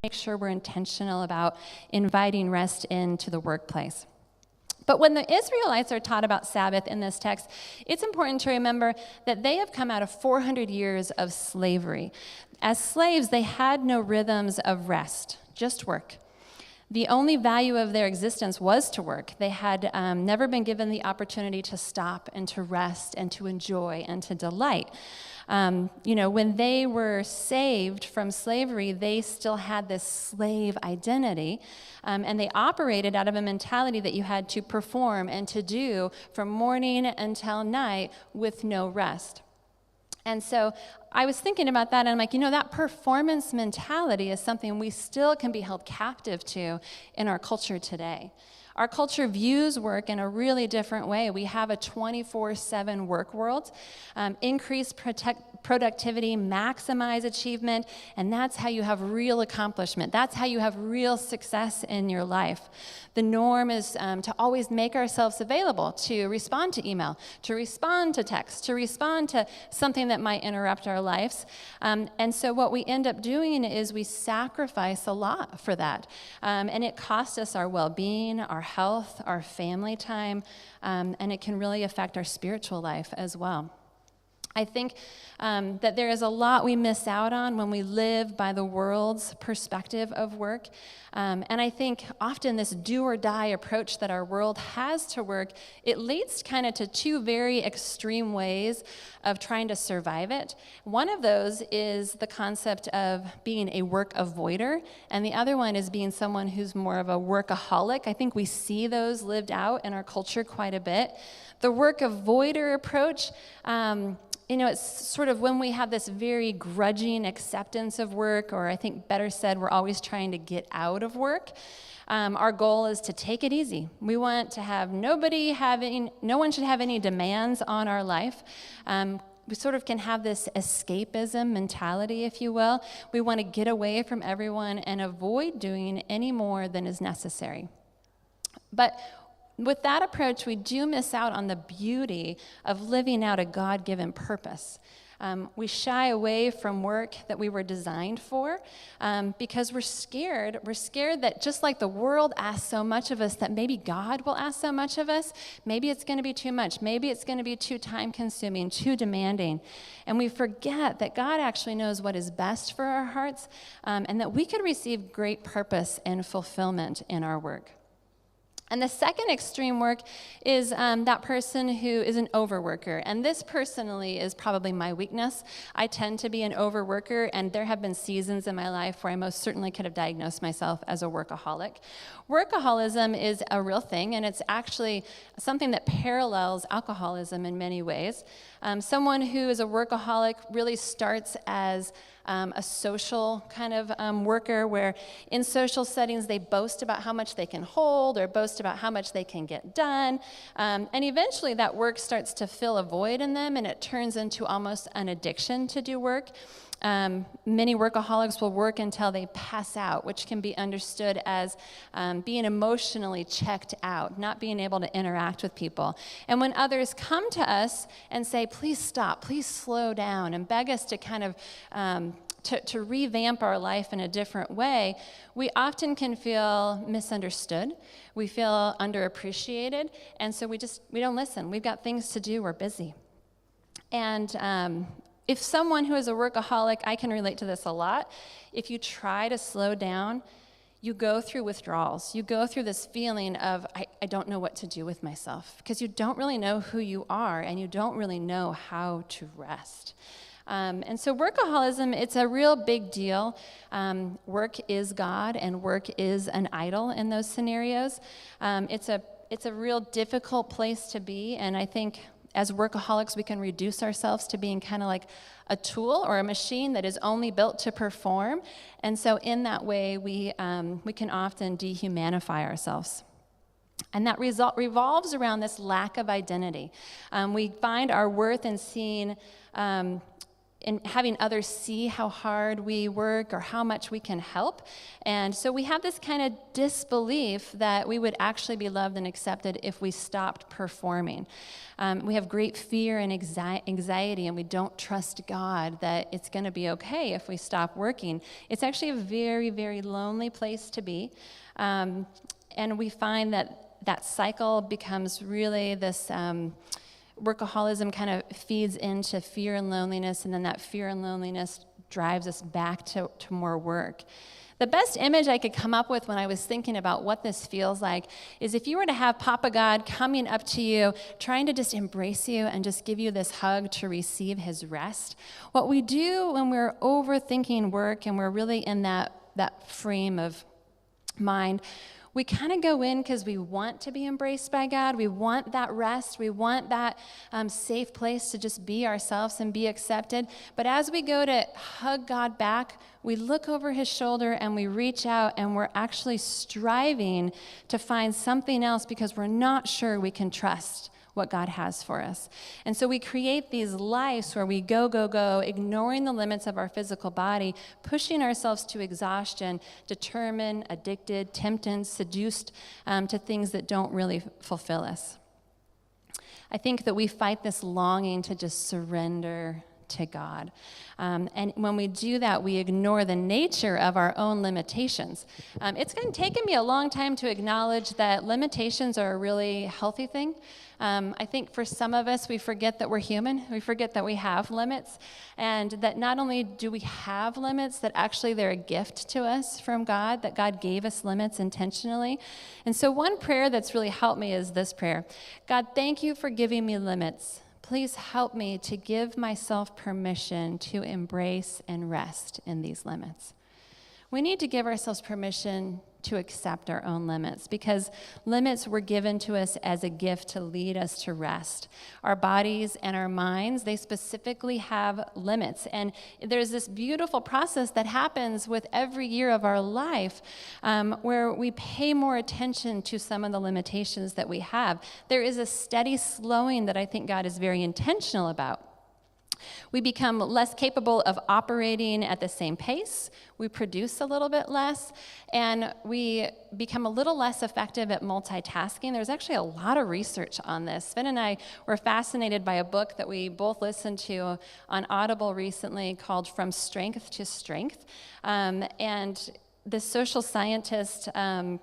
make sure we're intentional about inviting rest into the workplace. But when the Israelites are taught about Sabbath in this text, it's important to remember that they have come out of 400 years of slavery. As slaves, they had no rhythms of rest, just work. The only value of their existence was to work. They had never been given the opportunity to stop and to rest and to enjoy and to delight. When they were saved from slavery, they still had this slave identity, and they operated out of a mentality that you had to perform and to do from morning until night with no rest. And so I was thinking about that, and I'm like, that performance mentality is something we still can be held captive to in our culture today. Our culture views work in a really different way. We have a 24/7 work world, increase productivity, maximize achievement, and that's how you have real accomplishment. That's how you have real success in your life. The norm is to always make ourselves available to respond to email, to respond to text, to respond to something that might interrupt our lives. And so what we end up doing is we sacrifice a lot for that. And it costs us our well-being, our health, our family time, and it can really affect our spiritual life as well. I think that there is a lot we miss out on when we live by the world's perspective of work. And I think often this do-or-die approach that our world has to work, it leads kind of to two very extreme ways of trying to survive it. One of those is the concept of being a work avoider, and the other one is being someone who's more of a workaholic. I think we see those lived out in our culture quite a bit. The work avoider approach, it's sort of when we have this very grudging acceptance of work, or I think better said, we're always trying to get out of work. Our goal is to take it easy. We want to have no one should have any demands on our life. We sort of can have this escapism mentality, if you will. We want to get away from everyone and avoid doing any more than is necessary. But with that approach, we do miss out on the beauty of living out a God-given purpose. We shy away from work that we were designed for because we're scared. We're scared that just like the world asks so much of us, that maybe God will ask so much of us. Maybe it's going to be too much. Maybe it's going to be too time-consuming, too demanding. And we forget that God actually knows what is best for our hearts, and that we could receive great purpose and fulfillment in our work. And the second extreme work is that person who is an overworker. And this personally is probably my weakness. I tend to be an overworker, and there have been seasons in my life where I most certainly could have diagnosed myself as a workaholic. Workaholism is a real thing, and it's actually something that parallels alcoholism in many ways. Someone who is a workaholic really starts as a social kind of worker, where in social settings they boast about how much they can hold or boast about how much they can get done. And eventually that work starts to fill a void in them, and it turns into almost an addiction to do work. Many workaholics will work until they pass out, which can be understood as being emotionally checked out, not being able to interact with people. And when others come to us and say, please stop, please slow down, and beg us to kind of to revamp our life in a different way, we often can feel misunderstood. We feel underappreciated, and so we don't listen. We've got things to do. We're busy. And if someone who is a workaholic, I can relate to this a lot. If you try to slow down, you go through withdrawals. You go through this feeling of, I don't know what to do with myself, because you don't really know who you are, and you don't really know how to rest. And so workaholism, it's a real big deal. Work is God, and work is an idol in those scenarios. It's a real difficult place to be, and I think as workaholics, we can reduce ourselves to being kind of like a tool or a machine that is only built to perform. And so in that way, we can often dehumanify ourselves. And that revolves around this lack of identity. We find our worth in seeing in having others see how hard we work or how much we can help. And so we have this kind of disbelief that we would actually be loved and accepted if we stopped performing. We have great fear and anxiety, and we don't trust God that it's going to be okay if we stop working. It's actually a very, very lonely place to be. And we find that cycle becomes really this workaholism kind of feeds into fear and loneliness, and then that fear and loneliness drives us back to more work. The best image I could come up with when I was thinking about what this feels like is if you were to have Papa God coming up to you, trying to just embrace you and just give you this hug to receive his rest. What we do when we're overthinking work and we're really in that frame of mind, we kind of go in because we want to be embraced by God. We want that rest. We want that safe place to just be ourselves and be accepted. But as we go to hug God back, we look over his shoulder and we reach out, and we're actually striving to find something else because we're not sure we can trust what God has for us. And so we create these lives where we go, ignoring the limits of our physical body, pushing ourselves to exhaustion, determined, addicted, tempted, seduced to things that don't really fulfill us. I think that we fight this longing to just surrender to God. And when we do that, we ignore the nature of our own limitations. It's taken me a long time to acknowledge that limitations are a really healthy thing. I think for some of us, we forget that we're human. We forget that we have limits, and that not only do we have limits, that actually they're a gift to us from God, that God gave us limits intentionally. And so one prayer that's really helped me is this prayer: God, thank you for giving me limits. Please help me to give myself permission to embrace and rest in these limits. We need to give ourselves permission to accept our own limits, because limits were given to us as a gift to lead us to rest. Our bodies and our minds, they specifically have limits. And there's this beautiful process that happens with every year of our life where we pay more attention to some of the limitations that we have. There is a steady slowing that I think God is very intentional about. We become less capable of operating at the same pace. We produce a little bit less, and we become a little less effective at multitasking. There's actually a lot of research on this. Sven and I were fascinated by a book that we both listened to on Audible recently called From Strength to Strength. And the social scientist, the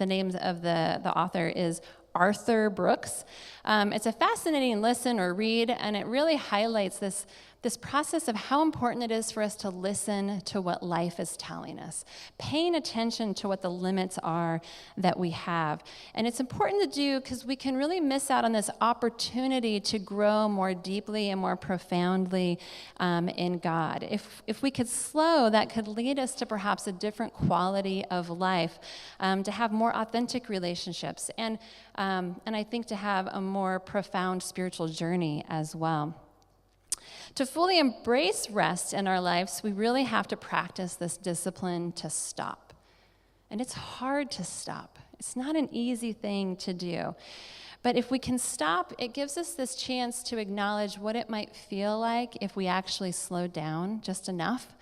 name of the author is Arthur Brooks. It's a fascinating listen or read, and it really highlights this process of how important it is for us to listen to what life is telling us, paying attention to what the limits are that we have. And it's important to do because we can really miss out on this opportunity to grow more deeply and more profoundly in God. If we could slow, that could lead us to perhaps a different quality of life, to have more authentic relationships, and I think to have a more profound spiritual journey as well. To fully embrace rest in our lives, we really have to practice this discipline to stop. And it's hard to stop. It's not an easy thing to do. But if we can stop, it gives us this chance to acknowledge what it might feel like if we actually slow down just enough.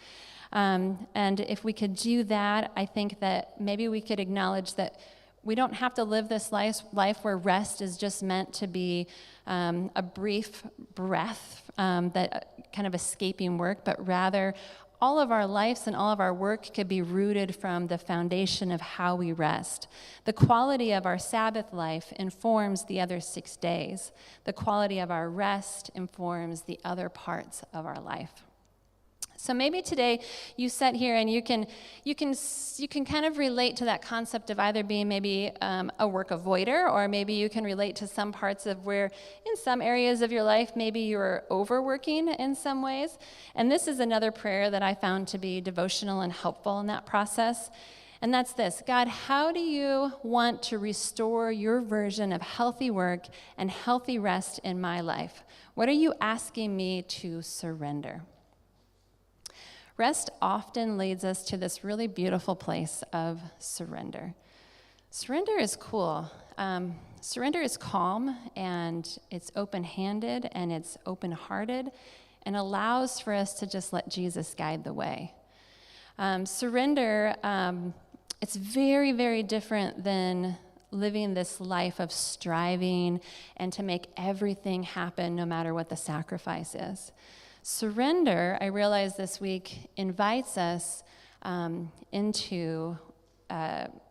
And if we could do that, I think that maybe we could acknowledge that we don't have to live this life where rest is just meant to be a brief breath, that kind of escaping work, but rather all of our lives and all of our work could be rooted from the foundation of how we rest. The quality of our Sabbath life informs the other 6 days. The quality of our rest informs the other parts of our life. So maybe today you sit here and you can kind of relate to that concept of either being maybe a work avoider, or maybe you can relate to some parts of where in some areas of your life maybe you're overworking in some ways. And this is another prayer that I found to be devotional and helpful in that process. And that's this: God, how do you want to restore your version of healthy work and healthy rest in my life? What are you asking me to surrender? Rest often leads us to this really beautiful place of surrender. Surrender is cool. Surrender is calm, and it's open-handed, and it's open-hearted, and allows for us to just let Jesus guide the way. Surrender, it's very, very different than living this life of striving and to make everything happen no matter what the sacrifice is. Surrender, I realized this week, invites us into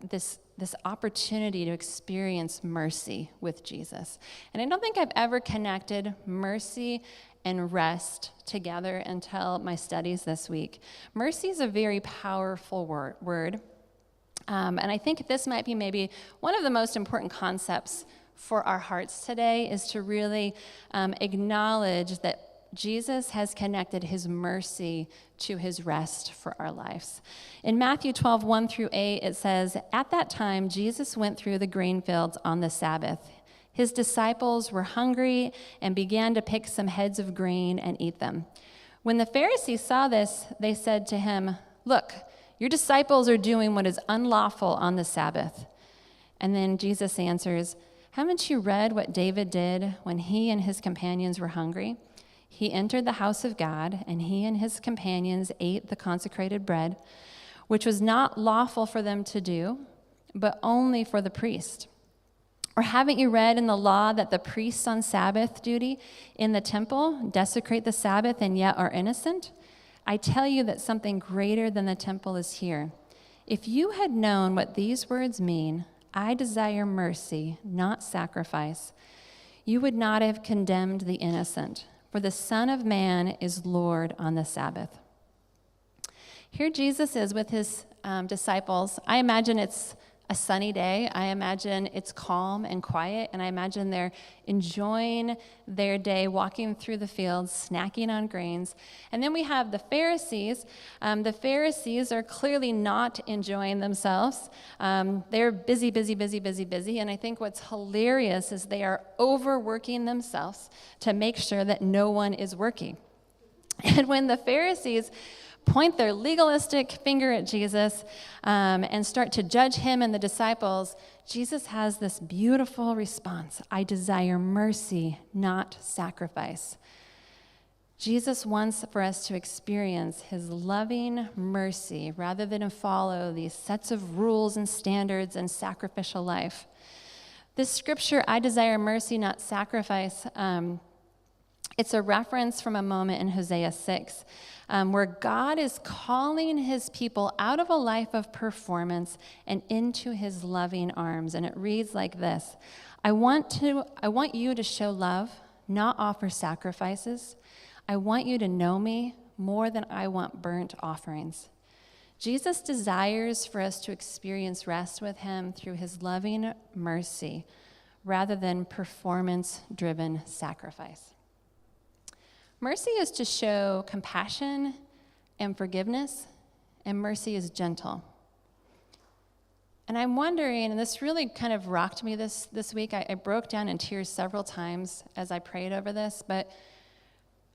this opportunity to experience mercy with Jesus. And I don't think I've ever connected mercy and rest together until my studies this week. Mercy is a very powerful word. And I think this might be maybe one of the most important concepts for our hearts today, is to really acknowledge that Jesus has connected his mercy to his rest for our lives. In Matthew 12, 1-8, it says, "At that time, Jesus went through the grain fields on the Sabbath. His disciples were hungry and began to pick some heads of grain and eat them. When the Pharisees saw this, they said to him, 'Look, your disciples are doing what is unlawful on the Sabbath.' And then Jesus answers, 'Haven't you read what David did when he and his companions were hungry? He entered the house of God, and he and his companions ate the consecrated bread, which was not lawful for them to do, but only for the priest. Or haven't you read in the law that the priests on Sabbath duty in the temple desecrate the Sabbath and yet are innocent? I tell you that something greater than the temple is here. If you had known what these words mean, 'I desire mercy, not sacrifice,' you would not have condemned the innocent. For the Son of Man is Lord on the Sabbath." Here Jesus is with his disciples. I imagine it's a sunny day. I imagine it's calm and quiet, and I imagine they're enjoying their day, walking through the fields, snacking on grains. And then we have the Pharisees. The Pharisees are clearly not enjoying themselves. They're busy, and I think what's hilarious is they are overworking themselves to make sure that no one is working. And when the Pharisees point their legalistic finger at Jesus and start to judge him and the disciples, Jesus has this beautiful response: "I desire mercy, not sacrifice." Jesus wants for us to experience his loving mercy rather than to follow these sets of rules and standards and sacrificial life. This scripture, "I desire mercy, not sacrifice," it's a reference from a moment in Hosea 6, where God is calling his people out of a life of performance and into his loving arms. And it reads like this: I want you to show love, not offer sacrifices. I want you to know me more than I want burnt offerings." Jesus desires for us to experience rest with him through his loving mercy rather than performance-driven sacrifice. Mercy is to show compassion and forgiveness, and mercy is gentle. And I'm wondering, and this really kind of rocked me this week, I broke down in tears several times as I prayed over this, but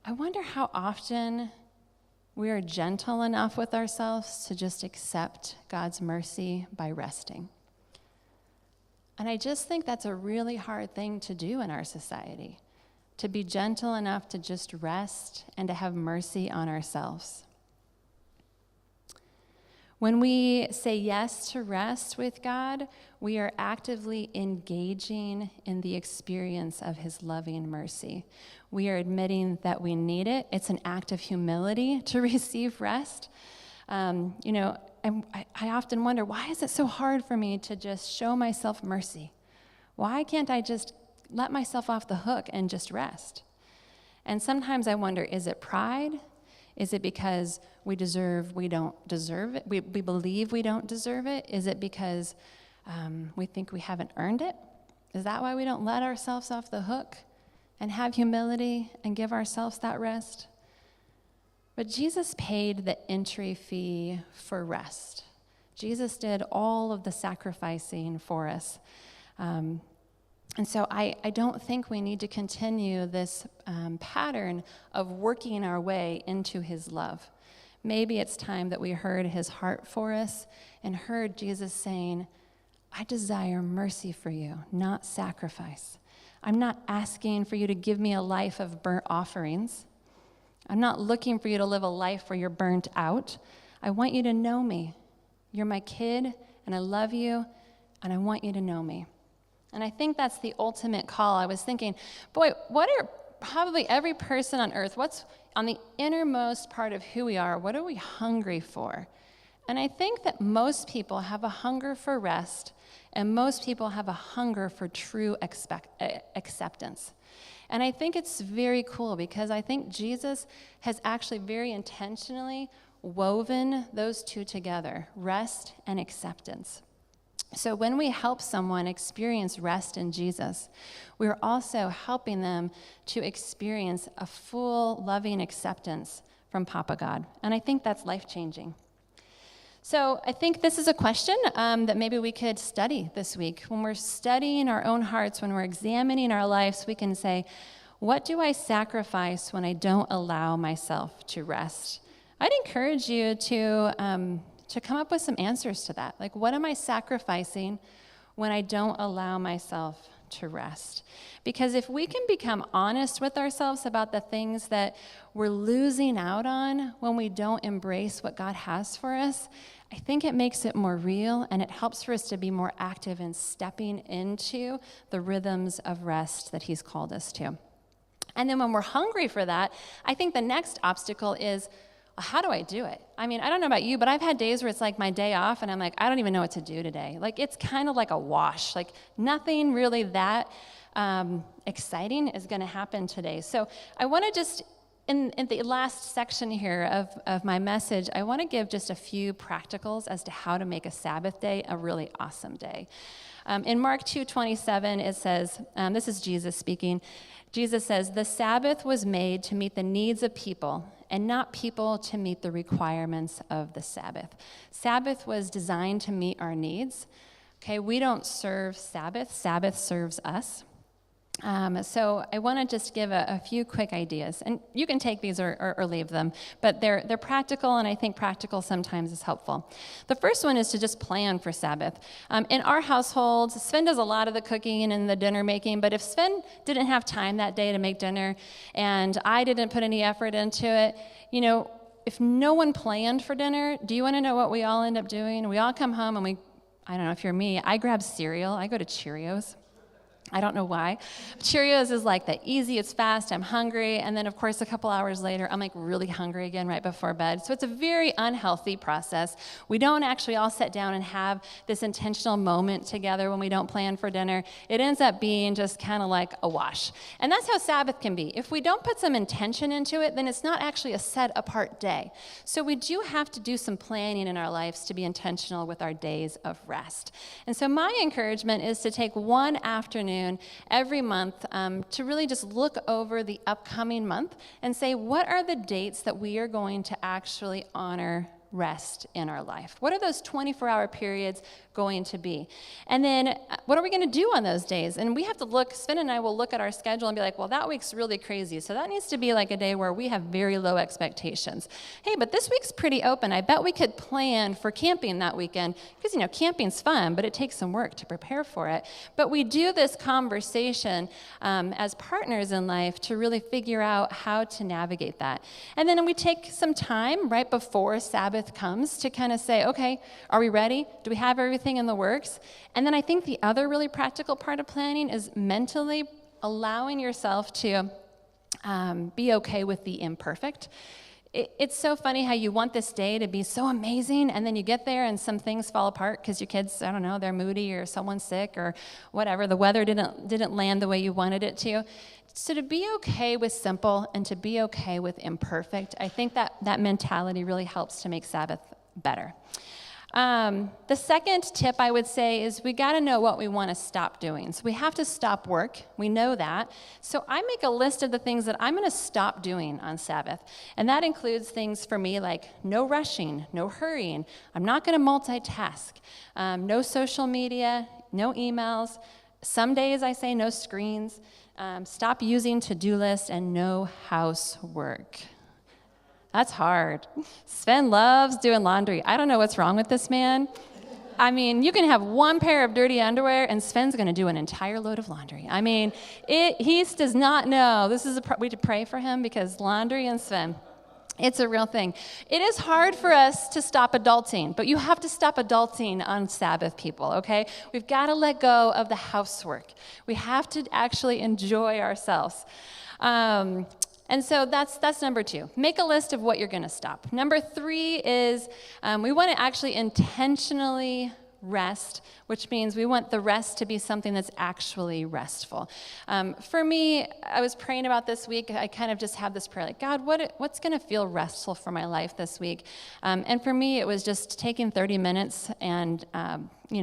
I wonder how often we are gentle enough with ourselves to just accept God's mercy by resting. And I just think that's a really hard thing to do in our society, to be gentle enough to just rest and to have mercy on ourselves. When we say yes to rest with God, we are actively engaging in the experience of his loving mercy. We are admitting that we need it. It's an act of humility to receive rest. And I often wonder, why is it so hard for me to just show myself mercy? Why can't I just let myself off the hook and just rest? And sometimes I wonder, is it pride? Is it because we don't deserve it? We believe we don't deserve it? Is it because we think we haven't earned it? Is that why we don't let ourselves off the hook and have humility and give ourselves that rest? But Jesus paid the entry fee for rest. Jesus did all of the sacrificing for us. And so I don't think we need to continue this pattern of working our way into his love. Maybe it's time that we heard his heart for us and heard Jesus saying, "I desire mercy for you, not sacrifice. I'm not asking for you to give me a life of burnt offerings. I'm not looking for you to live a life where you're burnt out. I want you to know me. You're my kid, and I love you, and I want you to know me. And I think that's the ultimate call. I was thinking, boy, what are probably every person on earth, what's on the innermost part of who we are, what are we hungry for? And I think that most people have a hunger for rest, and most people have a hunger for true acceptance. And I think it's very cool because I think Jesus has actually very intentionally woven those two together, rest and acceptance. So when we help someone experience rest in Jesus, we're also helping them to experience a full, loving acceptance from Papa God. And I think that's life-changing. So I think this is a question that maybe we could study this week. When we're studying our own hearts, when we're examining our lives, we can say, what do I sacrifice when I don't allow myself to rest? I'd encourage you to come up with some answers to that. Like, what am I sacrificing when I don't allow myself to rest? Because if we can become honest with ourselves about the things that we're losing out on when we don't embrace what God has for us, I think it makes it more real, and it helps for us to be more active in stepping into the rhythms of rest that He's called us to. And then when we're hungry for that, I think the next obstacle is, how do I do it? I mean, I don't know about you, but I've had days where it's like my day off, and I'm like, I don't even know what to do today. Like, it's kind of like a wash. Like, nothing really that exciting is going to happen today. So I want to just, in the last section here of my message, I want to give just a few practicals as to how to make a Sabbath day a really awesome day. In Mark 2:27, it says, this is Jesus speaking. Jesus says, the Sabbath was made to meet the needs of people, and not people to meet the requirements of the Sabbath. Sabbath was designed to meet our needs. Okay, we don't serve Sabbath. Sabbath serves us. So I want to just give a few quick ideas, and you can take these or leave them, but they're practical, and I think practical sometimes is helpful. The first one is to just plan for Sabbath. In our household, Sven does a lot of the cooking and the dinner making, but if Sven didn't have time that day to make dinner, and I didn't put any effort into it, if no one planned for dinner, do you want to know what we all end up doing? We all come home and I don't know if you're me, I grab cereal, I go to Cheerios. I don't know why. Cheerios is like the easy, it's fast, I'm hungry, and then of course a couple hours later, I'm like really hungry again right before bed. So it's a very unhealthy process. We don't actually all sit down and have this intentional moment together when we don't plan for dinner. It ends up being just kind of like a wash. And that's how Sabbath can be. If we don't put some intention into it, then it's not actually a set apart day. So we do have to do some planning in our lives to be intentional with our days of rest. And so my encouragement is to take one afternoon every month to really just look over the upcoming month and say, what are the dates that we are going to actually honor rest in our life? What are those 24-hour periods going to be? And then what are we going to do on those days? And we have to look, Sven and I will look at our schedule and be like, well, that week's really crazy. So that needs to be like a day where we have very low expectations. Hey, but this week's pretty open. I bet we could plan for camping that weekend because, camping's fun, but it takes some work to prepare for it. But we do this conversation as partners in life to really figure out how to navigate that. And then we take some time right before Sabbath comes to kind of say, okay, are we ready? Do we have everything in the works? And then I think the other really practical part of planning is mentally allowing yourself to be okay with the imperfect. It's so funny how you want this day to be so amazing, and then you get there and some things fall apart because your kids, I don't know, they're moody or someone's sick or whatever. The weather didn't land the way you wanted it to. So to be okay with simple and to be okay with imperfect, I think that mentality really helps to make Sabbath better. The second tip I would say is we got to know what we want to stop doing. So we have to stop work. We know that. So I make a list of the things that I'm going to stop doing on Sabbath. And that includes things for me like no rushing, no hurrying. I'm not going to multitask. No social media, no emails. Some days I say no screens. Stop using to-do lists and no housework. That's hard. Sven loves doing laundry. I don't know what's wrong with this man, I mean, you can have one pair of dirty underwear, and Sven's going to do an entire load of laundry. I mean, he does not know. We should pray for him because laundry and Sven, it's a real thing. It is hard for us to stop adulting, but you have to stop adulting on Sabbath, people, okay? We've got to let go of the housework. We have to actually enjoy ourselves. And so that's number 2. Make a list of what you're going to stop. Number 3 is we want to actually intentionally rest, which means we want the rest to be something that's actually restful. For me, I was praying about this week. I kind of just have this prayer like, God, what's going to feel restful for my life this week? And for me, it was just taking 30 minutes and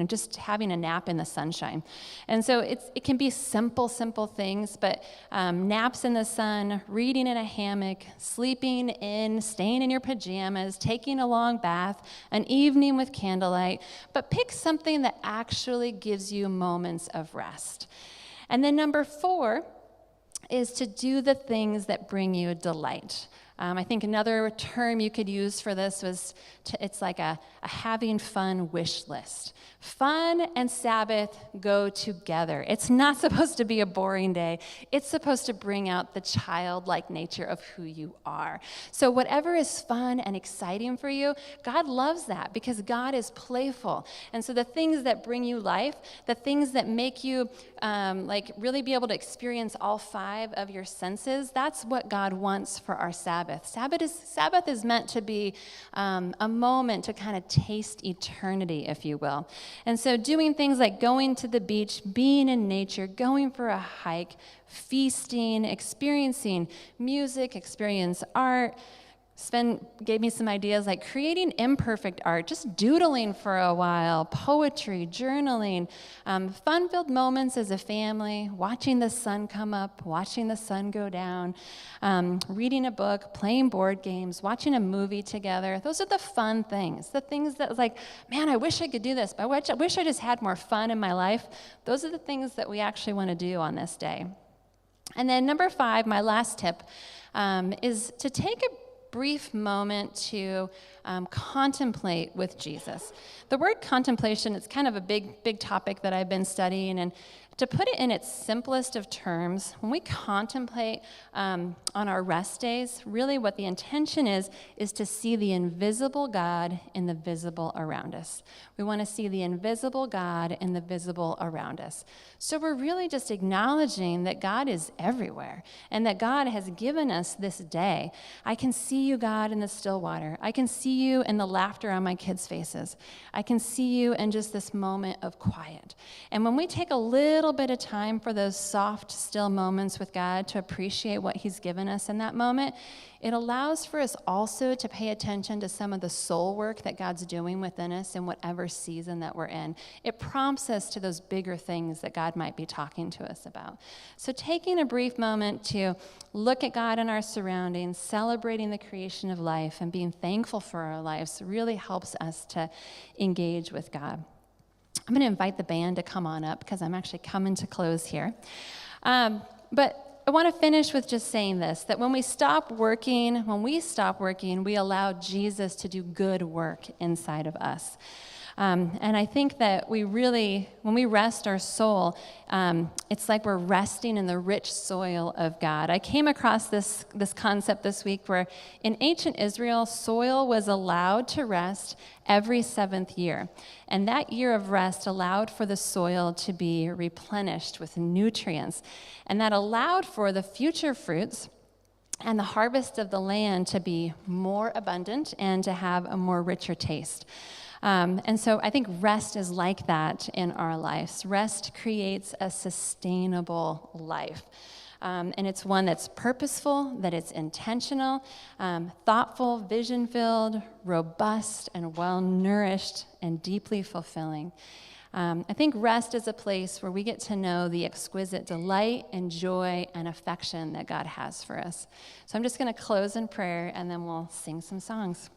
just having a nap in the sunshine. And so it can be simple things, but naps in the sun, reading in a hammock, sleeping in, staying in your pajamas, taking a long bath, an evening with candlelight, but pick something that actually gives you moments of rest. And then number 4 is to do the things that bring you delight. I think another term you could use for this was, it's like a having fun wish list. Fun and Sabbath go together. It's not supposed to be a boring day. It's supposed to bring out the childlike nature of who you are. So whatever is fun and exciting for you, God loves that because God is playful. And so the things that bring you life, the things that make you really be able to experience all 5 of your senses, that's what God wants for our Sabbath. Sabbath is meant to be a moment to kind of taste eternity, if you will. And so doing things like going to the beach, being in nature, going for a hike, feasting, experiencing music, experience art. Sven gave me some ideas like creating imperfect art, just doodling for a while, poetry, journaling, fun-filled moments as a family, watching the sun come up, watching the sun go down, reading a book, playing board games, watching a movie together. Those are the fun things, the things that like, man, I wish I could do this, but I wish I just had more fun in my life. Those are the things that we actually want to do on this day. And then number 5, my last tip, is to take a brief moment to contemplate with Jesus. The word contemplation is kind of a big topic that I've been studying, and to put it in its simplest of terms, when we contemplate on our rest days, really what the intention is to see the invisible God in the visible around us. We want to see the invisible God in the visible around us. So we're really just acknowledging that God is everywhere and that God has given us this day. I can see you, God, in the still water. I can see you in the laughter on my kids' faces. I can see you in just this moment of quiet. And when we take a little bit of time for those soft, still moments with God to appreciate what He's given us in that moment, it allows for us also to pay attention to some of the soul work that God's doing within us in whatever season that we're in. It prompts us to those bigger things that God might be talking to us about. So taking a brief moment to look at God in our surroundings, celebrating the creation of life, and being thankful for our lives really helps us to engage with God. I'm going to invite the band to come on up because I'm actually coming to close here. But I want to finish with just saying this, that when we stop working, we allow Jesus to do good work inside of us. And I think that when we rest our soul, it's like we're resting in the rich soil of God. I came across this concept this week where in ancient Israel, soil was allowed to rest every 7th year. And that year of rest allowed for the soil to be replenished with nutrients. And that allowed for the future fruits and the harvest of the land to be more abundant and to have a more richer taste. And so I think rest is like that in our lives. Rest creates a sustainable life. And it's one that's purposeful, that it's intentional, thoughtful, vision-filled, robust, and well-nourished, and deeply fulfilling. I think rest is a place where we get to know the exquisite delight and joy and affection that God has for us. So I'm just going to close in prayer, and then we'll sing some songs.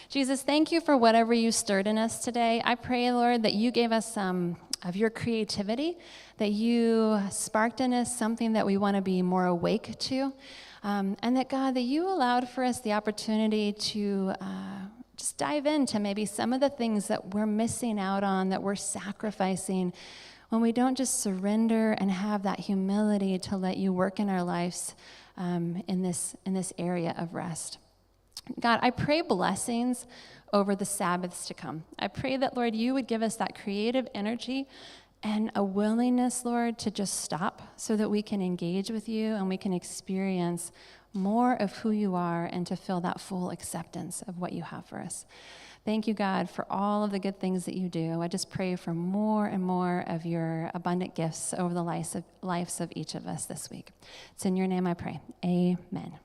Jesus, thank you for whatever you stirred in us today. I pray, Lord, that you gave us some of your creativity, that you sparked in us something that we want to be more awake to, and that, God, that you allowed for us the opportunity to just dive into maybe some of the things that we're missing out on, that we're sacrificing, when we don't just surrender and have that humility to let you work in our lives in this area of rest. God, I pray blessings over the Sabbaths to come. I pray that, Lord, you would give us that creative energy and a willingness, Lord, to just stop so that we can engage with you and we can experience more of who you are and to feel that full acceptance of what you have for us. Thank you, God, for all of the good things that you do. I just pray for more and more of your abundant gifts over the lives of each of us this week. It's in your name I pray. Amen.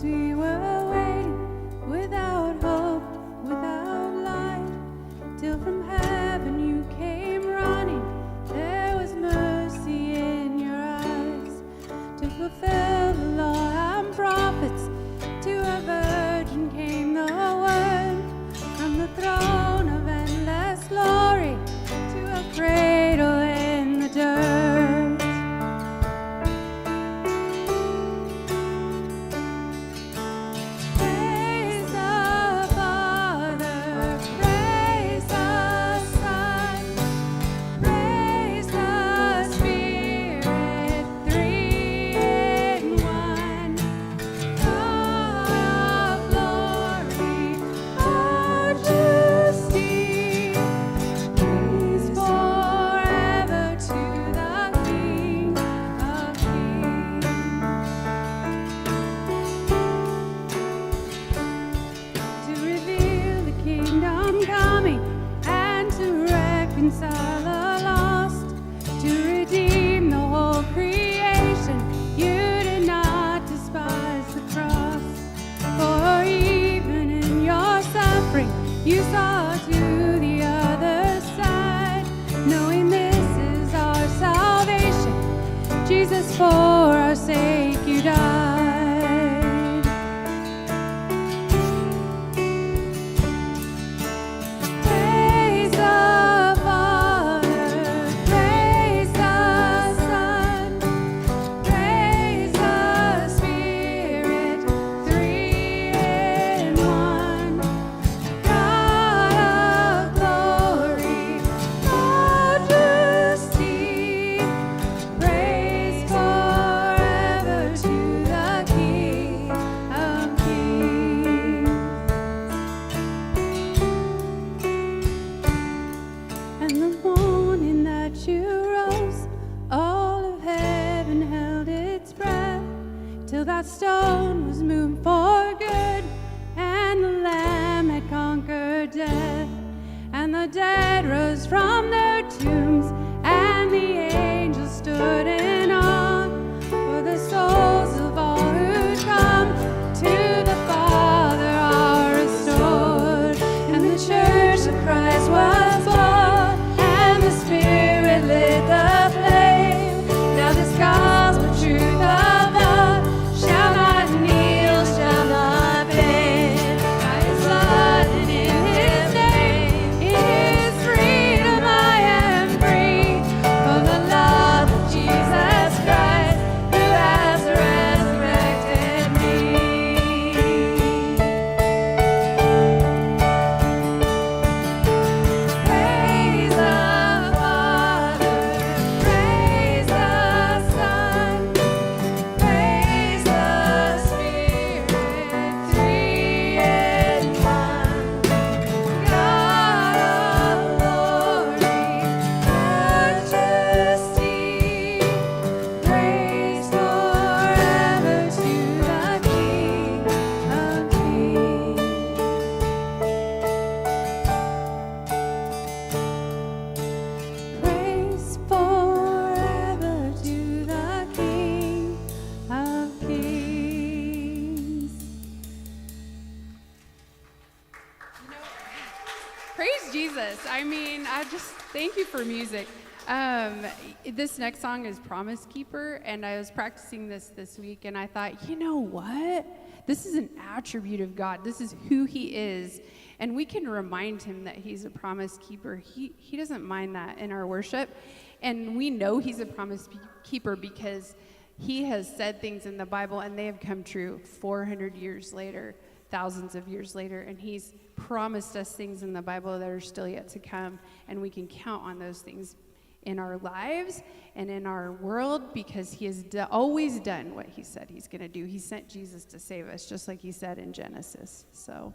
We were waiting without hope, without light, till from heaven you came running. There was mercy in your eyes to fulfill the law and prophets. To a virgin came the word from the throne of endless glory to a cradle in the dirt. You saw to the other side, knowing this is our salvation. Jesus, for our sake you died. Praise the Father, praise the Son, praise the Spirit, three in one. Till that stone was moved for good, and the Lamb had conquered death, and the dead rose from their tombs, and the angels stood in awe, for the souls of all who come to the Father are restored, and the church of Christ was born, and the Spirit lit the flame. Now this gospel truth of love shall not kneel, shall not bend. By his blood and in his name, in his freedom I am free. For the love of Jesus Christ, who has resurrected me. Praise the Father, praise the Son, praise the Spirit, three in one. God of glory, majesty, praise forever to the King of Kings. Praise forever to the King of Kings. Praise Jesus. I mean, I just thank you for music. This next song is Promise Keeper, and I was practicing this week, and I thought, you know what? This is an attribute of God. This is who he is. And we can remind him that he's a promise keeper. He doesn't mind that in our worship. And we know he's a promise keeper because he has said things in the Bible and they have come true 400 years later, thousands of years later. And he's promised us things in the Bible that are still yet to come. And we can count on those things in our lives and in our world because he has always done what he said he's going to do. He sent Jesus to save us, just like he said in Genesis. So...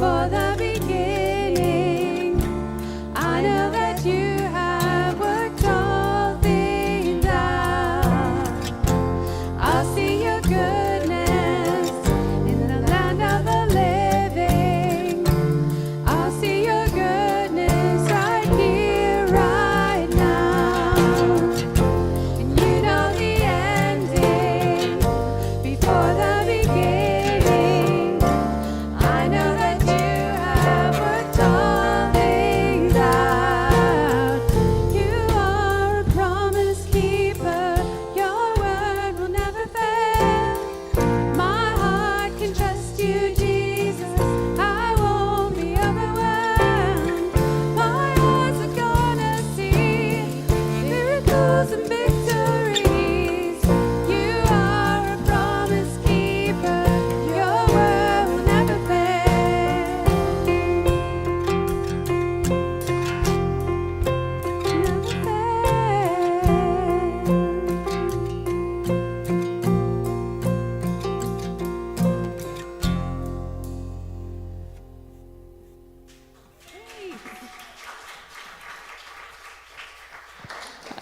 Before the beginning.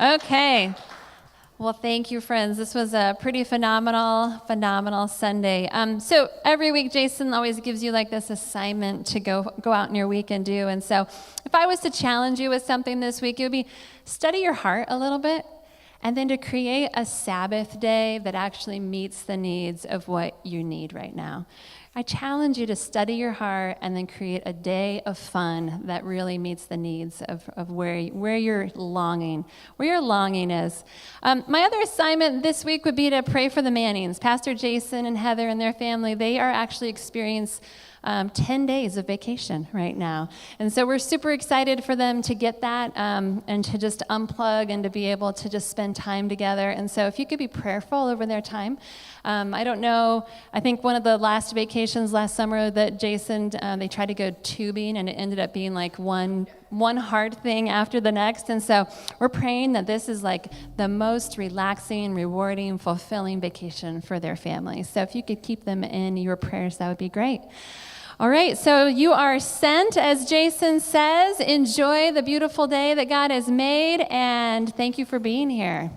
Okay. Well, thank you, friends. This was a pretty phenomenal Sunday. So every week, Jason always gives you like this assignment to go out in your week and do. And so if I was to challenge you with something this week, it would be study your heart a little bit, and then to create a Sabbath day that actually meets the needs of what you need right now. I challenge you to study your heart and then create a day of fun that really meets the needs of where your longing is. My other assignment this week would be to pray for the Mannings. Pastor Jason and Heather and their family, they are actually experiencing 10 days of vacation right now. And so we're super excited for them to get that and to just unplug and to be able to just spend time together. And so if you could be prayerful over their time. I don't know, I think one of the last vacations last summer that Jason, they tried to go tubing, and it ended up being like one hard thing after the next. And so we're praying that this is like the most relaxing, rewarding, fulfilling vacation for their family. So if you could keep them in your prayers, that would be great. All right, so you are sent, as Jason says. Enjoy the beautiful day that God has made, and thank you for being here.